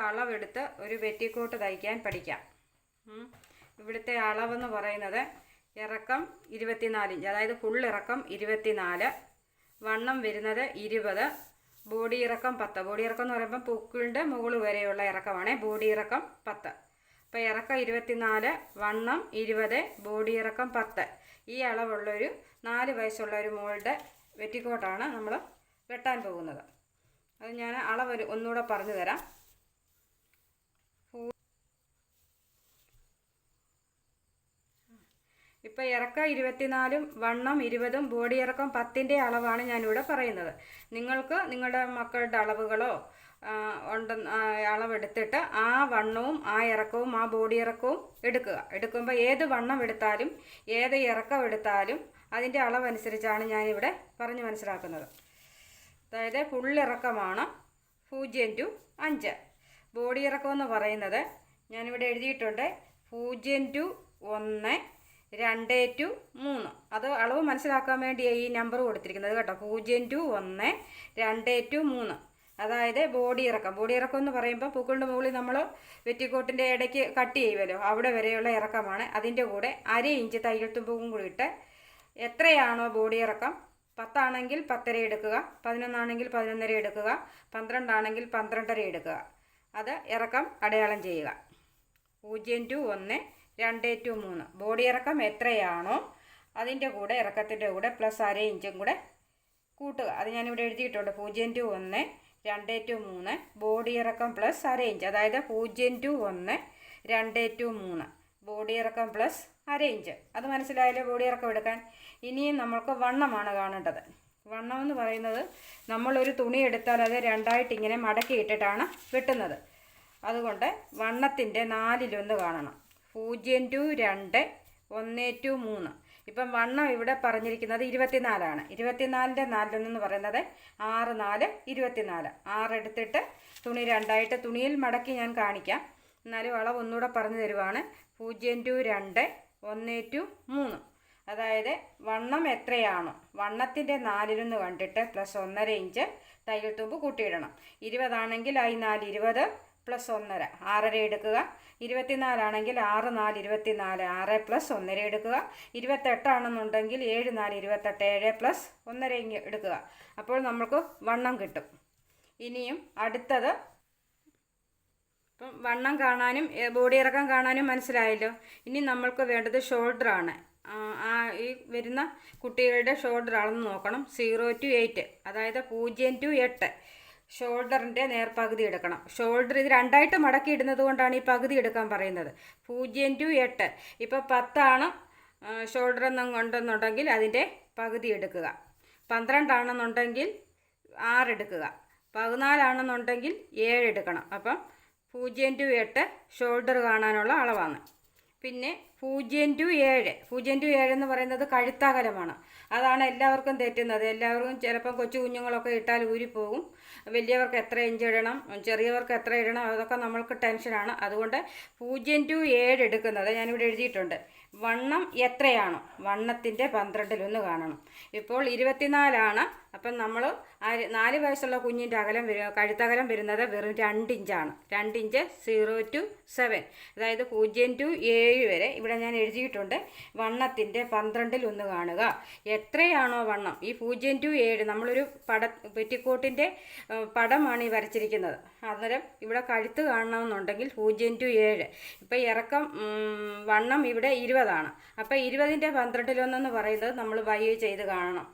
അളവെടുത്ത് ഒരു പെറ്റിക്കോട്ട് തയ്ക്കാൻ പഠിക്കാം. ഇവിടുത്തെ അളവെന്ന് പറയുന്നത് ഇറക്കം 24 ഇഞ്ച്, അതായത് ഫുൾ ഇറക്കം 24, വണ്ണം വരുന്നത് 20, ബോഡി ഇറക്കം 10. ബോഡി ഇറക്കം എന്ന് പറയുമ്പോൾ പൊക്കിളിൻ്റെ മുകളിൽ വരെയുള്ള ഇറക്കമാണ് ബോഡി ഇറക്കം 10. അപ്പോൾ ഇറക്കം 24, വണ്ണം 20, ബോഡി ഇറക്കം 10. ഈ അളവുള്ളൊരു 4 വയസ്സുള്ള ഒരു മോളുടെ പെറ്റിക്കോട്ടാണ് നമ്മൾ വെട്ടാൻ പോകുന്നത്. അത് ഞാൻ അളവ് ഒന്നുകൂടെ പറഞ്ഞു തരാം. ഇപ്പോൾ ഇറക്കം 24, വണ്ണം 20, ബോഡി ഇറക്കം 10ൻ്റെ അളവാണ് ഞാനിവിടെ പറയുന്നത്. നിങ്ങൾക്ക് നിങ്ങളുടെ മക്കളുടെ അളവുകളോ അളവെടുത്തിട്ട് ആ വണ്ണവും ആ ഇറക്കവും ആ ബോഡി ഇറക്കവും എടുക്കുമ്പോൾ ഏത് വണ്ണം എടുത്താലും ഏത് ഇറക്കം എടുത്താലും അതിൻ്റെ അളവനുസരിച്ചാണ് ഞാനിവിടെ പറഞ്ഞു മനസ്സിലാക്കുന്നത്. അതായത് ഫുൾ ഇറക്കമാണ് 0-5. ബോഡി ഇറക്കം എന്ന് പറയുന്നത് ഞാനിവിടെ എഴുതിയിട്ടുണ്ട് 0-1, 2-3. അത് അളവ് മനസ്സിലാക്കാൻ വേണ്ടി ഈ നമ്പർ കൊടുത്തിരിക്കുന്നത് കേട്ടോ. 0-1, 2-3. അതായത് ബോഡി ഇറക്കം എന്ന് പറയുമ്പോൾ പൂക്കളുടെ മുകളിൽ നമ്മൾ പെറ്റിക്കോട്ടിൻ്റെ ഇടയ്ക്ക് കട്ട് ചെയ്യുമല്ലോ, അവിടെ വരെയുള്ള ഇറക്കമാണ്. അതിൻ്റെ കൂടെ 1/2 ഇഞ്ച് തയ്യൽ തുമ്പും കൂടി ഇട്ട് എത്രയാണോ ബോഡി ഇറക്കം, 10 ആണെങ്കിൽ 10.5 എടുക്കുക, 11 ആണെങ്കിൽ 11.5 എടുക്കുക, 12 ആണെങ്കിൽ 12.5 എടുക്കുക. അത് ഇറക്കം അടയാളം ചെയ്യുക. 0-1, 2-3. ബോഡി ഇറക്കം എത്രയാണോ അതിൻ്റെ കൂടെ ഇറക്കത്തിൻ്റെ കൂടെ പ്ലസ് 1/2 ഇഞ്ചും കൂടെ കൂട്ടുക. അത് ഞാനിവിടെ എഴുതിയിട്ടുണ്ട്. 0-1, 2-3, ബോഡി ഇറക്കം പ്ലസ് 1/2 ഇഞ്ച്. അതായത് 0-1, 2-3, ബോഡി ഇറക്കം പ്ലസ് 1/2 ഇഞ്ച്. അത് മനസ്സിലായാലോ ബോഡി ഇറക്കം എടുക്കാൻ. ഇനിയും നമ്മൾക്ക് വണ്ണമാണ് കാണേണ്ടത്. വണ്ണം എന്ന് പറയുന്നത് നമ്മളൊരു തുണി എടുത്താൽ അത് രണ്ടായിട്ട് ഇങ്ങനെ മടക്കി ഇട്ടിട്ടാണ് വെട്ടുന്നത്. അതുകൊണ്ട് വണ്ണത്തിൻ്റെ 4/1 കാണണം. 0-2, 1-3. ഇപ്പം വണ്ണം ഇവിടെ പറഞ്ഞിരിക്കുന്നത് 24 ആണ്. 24ൻ്റെ 4/1 എന്ന് പറയുന്നത് 6, 4, 24. 6 എടുത്തിട്ട് തുണി രണ്ടായിട്ട് തുണിയിൽ മടക്കി ഞാൻ കാണിക്കാം. എന്നാലും അളവ് ഒന്നുകൂടെ പറഞ്ഞു തരുവാണ്. 0-2, 1-3. അതായത് വണ്ണം എത്രയാണോ വണ്ണത്തിൻ്റെ 4/1 കണ്ടിട്ട് പ്ലസ് 1/2 ഇഞ്ച് തയ്യൽ തുമ്പ് കൂട്ടിയിടണം. 20 ആണെങ്കിൽ I 4 20 പ്ലസ് 1/2, 6.5 എടുക്കുക. 24 ആണെങ്കിൽ 6, 4, 24, 6 പ്ലസ് 1/2 എടുക്കുക. 28 ആണെന്നുണ്ടെങ്കിൽ 7, 4, 28, 7 പ്ലസ് 1/2 എടുക്കുക. അപ്പോൾ നമുക്ക് വണ്ണം കിട്ടും. ഇനിയും അടുത്തത്, ഇപ്പം വണ്ണം കാണാനും ബോഡി ഇറക്കം കാണാനും മനസ്സിലായല്ലോ. ഇനി നമ്മൾക്ക് വേണ്ടത് ഷോൾഡറാണ്. ഈ വരുന്ന കുട്ടികളുടെ ഷോൾഡർ അളന്ന് നോക്കണം. 0-8, അതായത് 0-8 ഷോൾഡറിൻ്റെ നേർപകുതി എടുക്കണം. ഷോൾഡർ ഇത് രണ്ടായിട്ട് മടക്കി ഇടുന്നത് കൊണ്ടാണ് ഈ പകുതി എടുക്കാൻ പറയുന്നത്. 0-8. ഇപ്പോൾ 10 ആണ് ഷോൾഡർ കൊണ്ടെന്നുണ്ടെങ്കിൽ അതിൻ്റെ പകുതി എടുക്കുക. 12 ആണെന്നുണ്ടെങ്കിൽ 6 എടുക്കുക. 14 ആണെന്നുണ്ടെങ്കിൽ 7 എടുക്കണം. അപ്പം 0-8 ഷോൾഡർ കാണാനുള്ള അളവാണ്. പിന്നെ 0-7 എന്ന് പറയുന്നത് കഴുത്തകലമാണ്. അതാണ് എല്ലാവർക്കും തെറ്റുന്നത്. എല്ലാവർക്കും ചിലപ്പം കൊച്ചു കുഞ്ഞുങ്ങളൊക്കെ ഇട്ടാൽ ഊരിപ്പോകും. വലിയവർക്ക് എത്ര ഇഞ്ച് ഇടണം, ചെറിയവർക്ക് എത്ര ഇടണം, അതൊക്കെ നമ്മൾക്ക് ടെൻഷനാണ്. അതുകൊണ്ട് 0-7 എടുക്കുന്നത് ഞാനിവിടെ എഴുതിയിട്ടുണ്ട്. വണ്ണം എത്രയാണോ വണ്ണത്തിൻ്റെ 12/1 കാണണം. ഇപ്പോൾ 24 ആണ്. അപ്പം നമ്മൾ 4 വയസ്സുള്ള കുഞ്ഞിൻ്റെ കഴുത്തകലം വരുന്നത് വെറും 2 ഇഞ്ചാണ്. 2 ഇഞ്ച് 0-7, അതായത് 0-7 വരെ ഇവിടെ ഞാൻ എഴുതിയിട്ടുണ്ട്. വണ്ണത്തിൻ്റെ 12/1 കാണുക. എത്രയാണോ വണ്ണം, ഈ 0-7 നമ്മളൊരു പെറ്റിക്കോട്ടിൻ്റെ പടമാണ് ഈ വരച്ചിരിക്കുന്നത്. അന്നേരം ഇവിടെ കഴുത്ത് കാണണമെന്നുണ്ടെങ്കിൽ 0-7. ഇപ്പം ഇറക്കം വണ്ണം ഇവിടെ 20 ആണ്. അപ്പം 20ൻ്റെ 12/1 എന്ന് പറയുന്നത് നമ്മൾ ബൈ ചെയ്ത് കാണണം.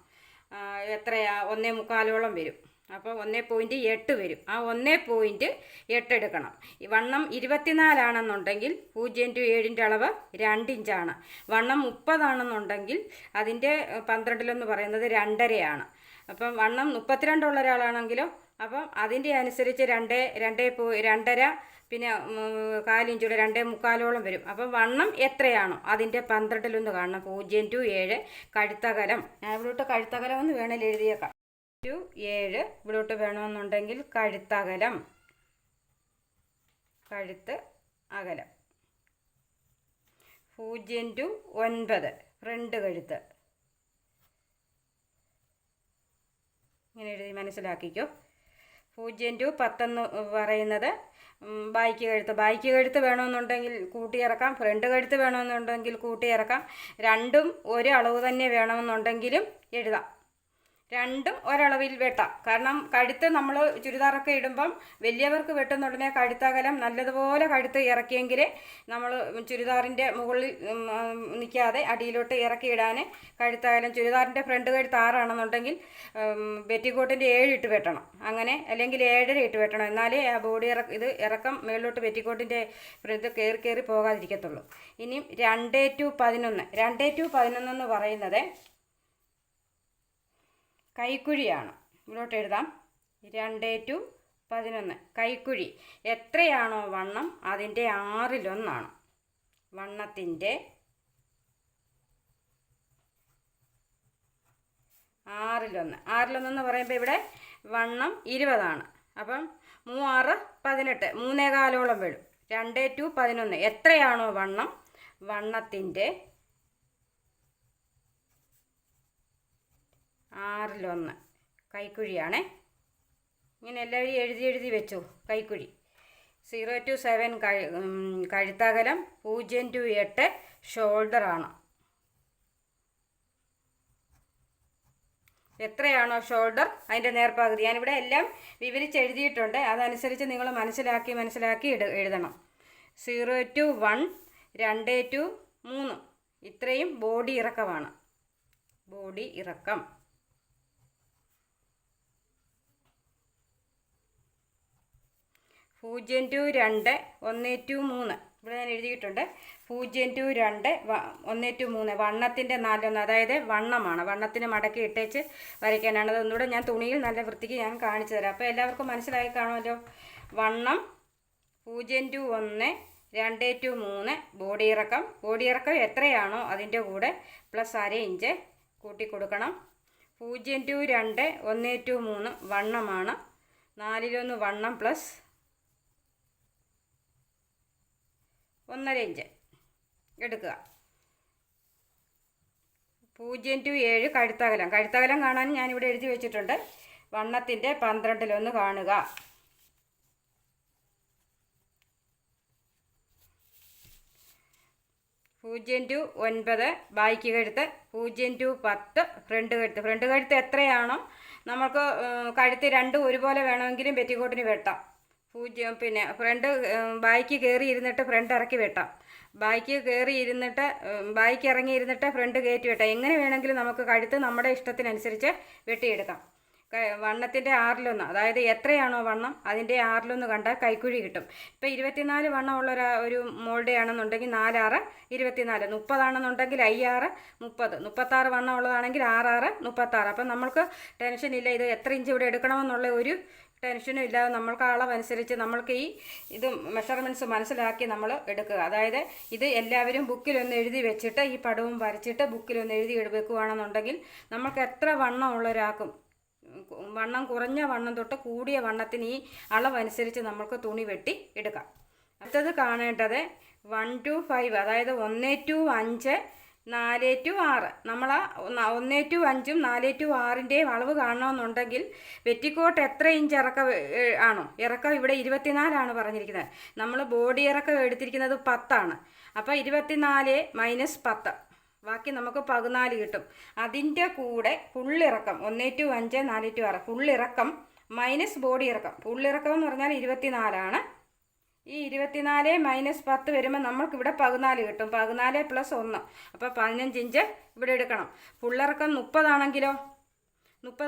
എത്രയാ 1.25 വരും. അപ്പോൾ 1.8 വരും. ആ 1.8 എടുക്കണം. ഈ വണ്ണം 24 ആണെന്നുണ്ടെങ്കിൽ 0-7ൻ്റെ അളവ് 2 ഇഞ്ചാണ്. വണ്ണം 30 ആണെന്നുണ്ടെങ്കിൽ അതിൻ്റെ 12/1 പറയുന്നത് 2.5 അപ്പം വണ്ണം 32 ഉള്ള ഒരാളാണെങ്കിലോ അപ്പം അതിൻ്റെ അനുസരിച്ച് 2.5 പിന്നെ 1/4 ഇഞ്ചൂടെ 2.25 വരും. അപ്പം വണ്ണം എത്രയാണോ അതിൻ്റെ 12/1 കാണണം. 0-7 കഴുത്തകലം. ഞാൻ ഇവിടോട്ട് കഴുത്തകലം എന്ന് വേണമെങ്കിൽ എഴുതിയേക്കാം. 7 ഇവിടോട്ട് വേണമെന്നുണ്ടെങ്കിൽ കഴുത്തകലം, കഴുത്ത് അകലം. 0-9 ഫ്രണ്ട് കഴുത്ത്. ഇങ്ങനെ എഴുതി മനസ്സിലാക്കിക്കോ. 0-10 എന്ന് പറയുന്നത് ബായ്ക്ക് കഴുത്ത് വേണമെന്നുണ്ടെങ്കിൽ കൂട്ടിയിറക്കാം, ഫ്രണ്ട് കഴുത്ത് വേണമെന്നുണ്ടെങ്കിൽ കൂട്ടിയിറക്കാം. രണ്ടും ഒരു അളവ് തന്നെ വേണമെന്നുണ്ടെങ്കിലും എഴുതാം. രണ്ടും ഒരളവിൽ വെട്ടാം. കാരണം കഴുത്ത് നമ്മൾ ചുരിദാറൊക്കെ ഇടുമ്പം വലിയവർക്ക് വെട്ടുന്ന ഉടനെ കഴുത്തകലം നല്ലതുപോലെ കഴുത്ത് ഇറക്കിയെങ്കിൽ നമ്മൾ ചുരിദാറിൻ്റെ മുകളിൽ നിൽക്കാതെ അടിയിലോട്ട് ഇറക്കിയിടാൻ കഴുത്തകലം ചുരിദാറിൻ്റെ ഫ്രണ്ട് കഴുത്ത് 6 ആണെന്നുണ്ടെങ്കിൽ പെറ്റിക്കോട്ടിൻ്റെ 7 ഇട്ട് വെട്ടണം. അങ്ങനെ അല്ലെങ്കിൽ 7.5 ഇട്ട് വെട്ടണം. എന്നാലേ ആ ബോഡി ഇറക്കം മേളിലോട്ട് പെറ്റിക്കോട്ടിൻ്റെ ഇത് കയറി പോകാതിരിക്കത്തുള്ളൂ. ഇനിയും 2-11 2-11 എന്ന് പറയുന്നത് കൈക്കുഴിയാണ്. ഇവിടോട്ട് എഴുതാം 2-11 കൈക്കുഴി. എത്രയാണോ വണ്ണം അതിൻ്റെ 1/6 വണ്ണത്തിൻ്റെ 1/6 എന്ന് പറയുമ്പോൾ ഇവിടെ വണ്ണം 20 അപ്പം 3 6 18 3/4 വരും. 2-11 എത്രയാണോ വണ്ണം വണ്ണത്തിൻ്റെ 1/6 കൈക്കുഴിയാണേ. ഇങ്ങനെ എല്ലാവരും എഴുതി വെച്ചു. കൈക്കുഴി 0-7 കഴുത്തകലം, 0-8 ഷോൾഡറാണ്. എത്രയാണോ ഷോൾഡർ അതിൻ്റെ നേർപ്പകുതി. ഞാനിവിടെ എല്ലാം വിവരിച്ചെഴുതിയിട്ടുണ്ട്. അതനുസരിച്ച് നിങ്ങൾ മനസ്സിലാക്കി എഴുതണം. 0-1 2-3 ഇത്രയും ബോഡി ഇറക്കമാണ്. ബോഡി ഇറക്കം. 0-2 1-3 ഇവിടെ ഞാൻ എഴുതിയിട്ടുണ്ട്. 0-2 1-3 വണ്ണത്തിൻ്റെ 4 അതായത് വണ്ണമാണ്. വണ്ണത്തിന് മടക്കി ഇട്ടേച്ച് വരയ്ക്കാനാണ്. അതൊന്നുകൂടെ ഞാൻ തുണിയിൽ നല്ല വൃത്തിക്ക് ഞാൻ കാണിച്ചു തരാം. അപ്പോൾ എല്ലാവർക്കും മനസ്സിലായി കാണുമല്ലോ. വണ്ണം 0-1 2-3 ബോഡി ഇറക്കം എത്രയാണോ അതിൻ്റെ കൂടെ പ്ലസ് +1/2 ഇഞ്ച് കൂട്ടി കൊടുക്കണം. 0-2 1-3 വണ്ണമാണ്. 4-1 വണ്ണം പ്ലസ് 1/2 ഇഞ്ച് എടുക്കുക. 0-7 കഴുത്തകലം കാണാൻ ഞാനിവിടെ എഴുതി വെച്ചിട്ടുണ്ട്. വണ്ണത്തിൻ്റെ 12 കാണുക. 0-9 ബായ്ക്ക് കഴുത്ത്, 0-10 ഫ്രണ്ട് കഴുത്ത് എത്രയാണോ നമുക്ക് കഴുത്ത് രണ്ടും ഒരുപോലെ വേണമെങ്കിലും പെറ്റിക്കോട്ടിന് വെട്ടാം. പിന്നെ ഫ്രണ്ട് ബായ്ക്ക് കയറി ഇരുന്നിട്ട് ഫ്രണ്ട് ഇറക്കി വെട്ടാം. ബായ്ക്ക് ഇറങ്ങി ഇരുന്നിട്ട് ഫ്രണ്ട് കയറ്റി വെട്ടാം. എങ്ങനെ വേണമെങ്കിലും നമുക്ക് കഴുത്ത് നമ്മുടെ ഇഷ്ടത്തിനനുസരിച്ച് വെട്ടിയെടുക്കാം. വണ്ണത്തിൻ്റെ 1/6 അതായത് എത്രയാണോ വണ്ണം അതിൻ്റെ 1/6 കണ്ടാൽ കൈക്കുഴി കിട്ടും. ഇപ്പോൾ 24 വണ്ണമുള്ള ഒരു മോൾഡ് ആണെന്നുണ്ടെങ്കിൽ 4-6 24, 30 ആണെന്നുണ്ടെങ്കിൽ 5-6 30, 36 വണ്ണം ഉള്ളതാണെങ്കിൽ 6-6 36. അപ്പം നമ്മൾക്ക് ടെൻഷനില്ല ഇത് എത്ര ഇഞ്ച് ഇവിടെ എടുക്കണമെന്നുള്ള ഒരു ടെൻഷനും ഇല്ലാതെ നമ്മൾക്ക് അളവനുസരിച്ച് നമ്മൾക്ക് ഇത് മെഷർമെൻറ്റ്സ് മനസ്സിലാക്കി നമ്മൾ എടുക്കുക. അതായത് ഇത് എല്ലാവരും ബുക്കിലൊന്ന് എഴുതി വെച്ചിട്ട് ഈ പടവും വരച്ചിട്ട് ബുക്കിലൊന്ന് എഴുതി വെക്കുകയാണെന്നുണ്ടെങ്കിൽ നമ്മൾക്ക് എത്ര വണ്ണം ഉള്ളൊരാൾക്കും വണ്ണം കുറഞ്ഞ വണ്ണം തൊട്ട് കൂടിയ വണ്ണത്തിന് ഈ അളവനുസരിച്ച് നമുക്ക് തുണി വെട്ടി എടുക്കാം. അടുത്തത് കാണേണ്ടത് 1-5 അതായത് 1-5 4-6 നമ്മൾ 1-5 4-6 അളവ് കാണണമെന്നുണ്ടെങ്കിൽ പെറ്റിക്കോട്ട് എത്ര ഇഞ്ച് ഇറക്കം ഇവിടെ 24 പറഞ്ഞിരിക്കുന്നത്. നമ്മൾ ബോഡി ഇറക്കം എടുത്തിരിക്കുന്നത് 10. അപ്പോൾ 24 - 10 ബാക്കി നമുക്ക് 14 കിട്ടും. അതിൻ്റെ കൂടെ ഫുള്ളിറക്കം 1-5 4-6 ഫുള്ളിറക്കം മൈനസ് ബോഡി ഫുള്ളിറക്കം എന്ന് പറഞ്ഞാൽ 24. ഈ 24 - 10 വരുമ്പോൾ നമ്മൾക്കിവിടെ 14 കിട്ടും. 14 + 1 അപ്പോൾ 15 ഇഞ്ച് ഇവിടെ എടുക്കണം. ഫുള്ളിറക്കം 30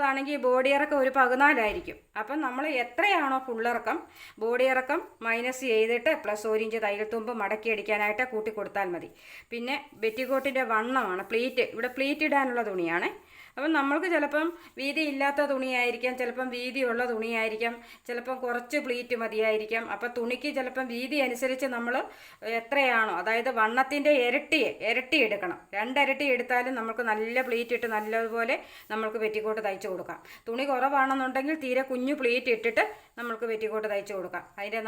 ആണെങ്കിൽ ബോഡി ഇറക്കം ഒരു 14 അപ്പം നമ്മൾ എത്രയാണോ ഫുള്ളിറക്കം ബോഡി ഇറക്കം മൈനസ് ചെയ്തിട്ട് +1 ഇഞ്ച് തയ്യൽ തുമ്പ് മടക്കി അടിക്കാനായിട്ട് കൂട്ടി കൊടുത്താൽ മതി. പിന്നെ പെറ്റിക്കോട്ടിൻ്റെ വണ്ണമാണ് ഇവിടെ പ്ലീറ്റ് ഇടാനുള്ള തുണിയാണ്. അപ്പം നമ്മൾക്ക് ചിലപ്പം വീതി ഇല്ലാത്ത തുണിയായിരിക്കാം, ചിലപ്പം വീതിയുള്ള തുണിയായിരിക്കാം, ചിലപ്പം കുറച്ച് പ്ലീറ്റ് മതിയായിരിക്കാം. അപ്പം തുണിക്ക് ചിലപ്പം വീതി അനുസരിച്ച് നമ്മൾ എത്രയാണോ അതായത് വണ്ണത്തിൻ്റെ ഇരട്ടി എടുക്കണം. 2 ഇരട്ടി എടുത്താലും നമുക്ക് നല്ല പ്ലീറ്റ് ഇട്ട് നല്ലതുപോലെ നമ്മൾക്ക് പെറ്റിക്കോട്ട് തയ്ച്ചു കൊടുക്കാം. തുണി കുറവാണെന്നുണ്ടെങ്കിൽ തീരെ കുഞ്ഞു പ്ലീറ്റ് ഇട്ടിട്ട് നമ്മൾക്ക് പെറ്റിക്കോട്ട് തയ്ച്ചു കൊടുക്കാം. അതിൻ്റെ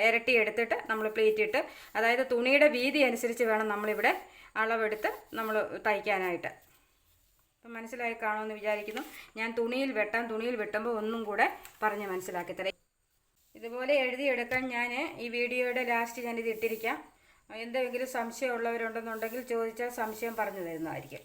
ഇരട്ടി എടുത്തിട്ട് നമ്മൾ പ്ലീറ്റ് ഇട്ട് അതായത് തുണിയുടെ വീതി അനുസരിച്ച് വേണം നമ്മളിവിടെ അളവെടുത്ത് നമ്മൾ തയ്ക്കാനായിട്ട്. അപ്പം മനസ്സിലായി കാണുമെന്ന് വിചാരിക്കുന്നു. ഞാൻ തുണിയിൽ വെട്ടുമ്പോൾ ഒന്നും കൂടെ പറഞ്ഞ് മനസ്സിലാക്കി തരാം. ഇതുപോലെ എഴുതിയെടുക്കാൻ ഞാൻ ഈ വീഡിയോയുടെ ലാസ്റ്റ് ഞാനിത് ഇട്ടിരിക്കാം. എന്തെങ്കിലും സംശയമുള്ളവരുണ്ടെന്നുണ്ടെങ്കിൽ ചോദിച്ചാൽ സംശയം പറഞ്ഞു തരുന്നതായിരിക്കും.